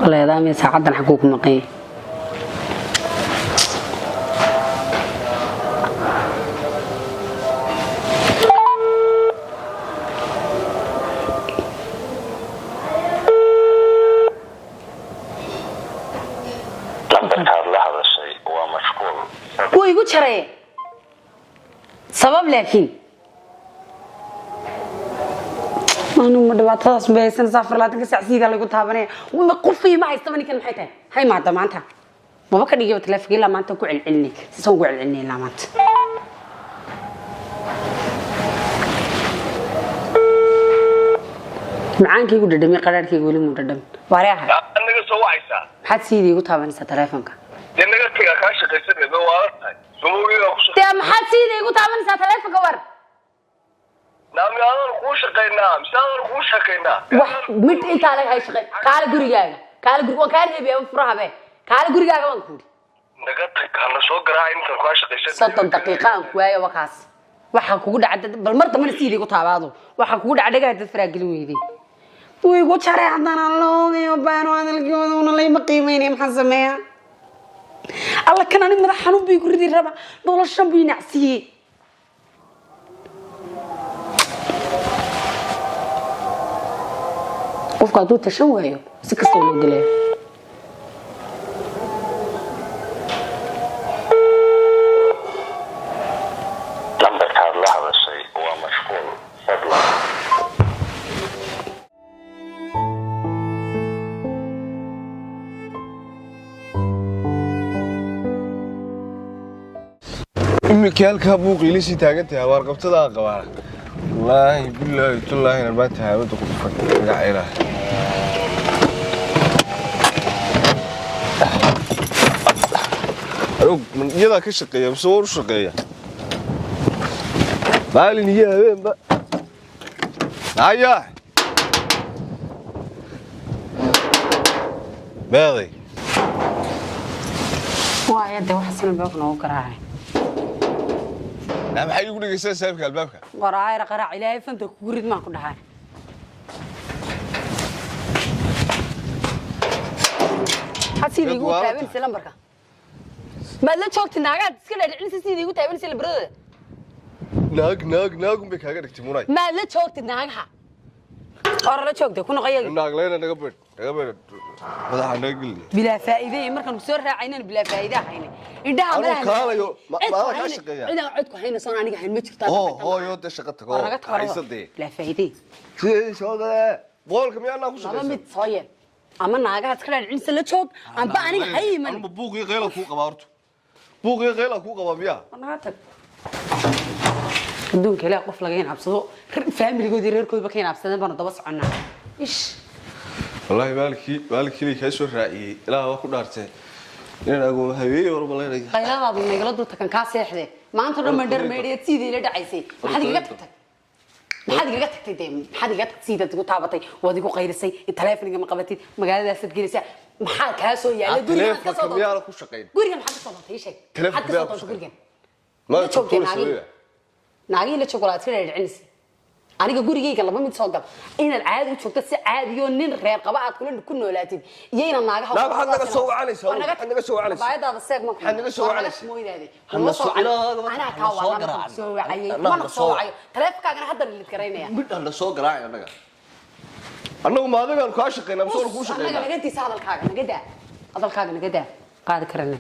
والله هذا من ساعدنا حقوق مقيم ويقول شرعي سبب لكن أنا مدبعتها بس أنا سافر لا تنسى سيدا اللي قلتها بني وما قفي ما يستمني كلمة حيتها هاي ما معناتها ما بكر يجيب تلفق إلا ما أنت قوي العني سون قوي العني لا ما أنت معانك يقول دمي قرارك يقول لي مددم وراها أنا قصوا عيسى حد سيدي قلتها بني ستلفونك لأنك كذا كاش قصة بوارد سموي وخش تام حد سيدي قلتها بني ستلفونك ور نعم يا أنا خوش قينا مسافر خوش قينا مت أنت على هاي شغل قال قريجا قال قريج وكان هبي أفرح به قال قريجا كمان كودي نقطك أنا سوق راعي أنت كاش قصة 60 دقيقة كوايا وكاس waxa kugu dhacay bal marta man siidii ku taabaado waxa kugu dhacay dhagaa dad faraagil weeyday way ugu jaray hadana loogayo baan hadalkooda una lay maqiimeynay maxaa sameeyaa alla kan ani madax xanuun bay ku ridi raba noloshan bay nacsiye qofka duu tashan waayo si kasta loo galay مكيال كابوق يليسي تاجتها وارقبتها قبارة والله بالله والله أنا باتها ودق لا إله من يلا كشقية بصور شقية بالي نيجي وين بقى هيا باغي واي انت وحسن الباب نو كراعي نعم حي يقول لك سالفك البابك وراي قراع الهي فهمت كوريد ما كو دحاي حسيدي يقول تابن سلامبركا ما لا joogti naagaad iska leedicin sidii igu taaban sila barada naag umbe kaaga dhigtay muray ma la joogti naagaha or la joogtay kuna qayag naag leena naga beed madaxa naga geliya bila faa'iido markaan ku soo raacayna bila faa'iido hayne indhaha ma kaalayo ma ka shaqeeya ina codku hayna soo aniga hayn ma jirtaa hooyo de shaqada ko haysadee bila faa'iido sidii soo daa boolka miyaana ku shaqeeyay ama mid sooyeen ama naagaha iska leedicin la joog amba aniga hayman ama buuqii qeyla ku qabaarto buuqii qeyla ku qaba miya anaga tag adduunka ilaa qof laga inabsado family-goodii reerkooda ka inabsadeen baan daba soconaa ish wallahi baalkii li ka soo raaciyay ilaa waa ku dhaartay inaan agu haweey war baleeray qayladaadu nagala duurta kan ka seexday maanta dhan mandar meediyad sidii la dhacaysay maxaad iga tagtay maxaad iga tagtay sidii ku taabatay waad igu qaylisay telefoonka ma qabatid magaaladaas aad gelisay maxaa ka soo yaalay guriga ka soo miyaa ku shaqeyn guriga maxaa ka soo batay sheeg telefoonka ka soo guriga ma joogtay naagi la chocolate ka dhicin aniga gurigeyga laba mid soo gal inaan caadi u joogto si caadi oo nin reer qaba aad ku noolaatid iyo inaan naagaha waxaad naga soo wacanaysaa baayadaada seeg ma waxaad naga soo wacanaysaa mooydaade ana ka wala soo wacay mana soo wacay telefonkaaga hadda la gareynaya midda la soo garaacay anagu ma adigaan ka shaqeynaa soo ku shaqeynaa anaga naga diisa hadalkaaga naga daa qaadi karana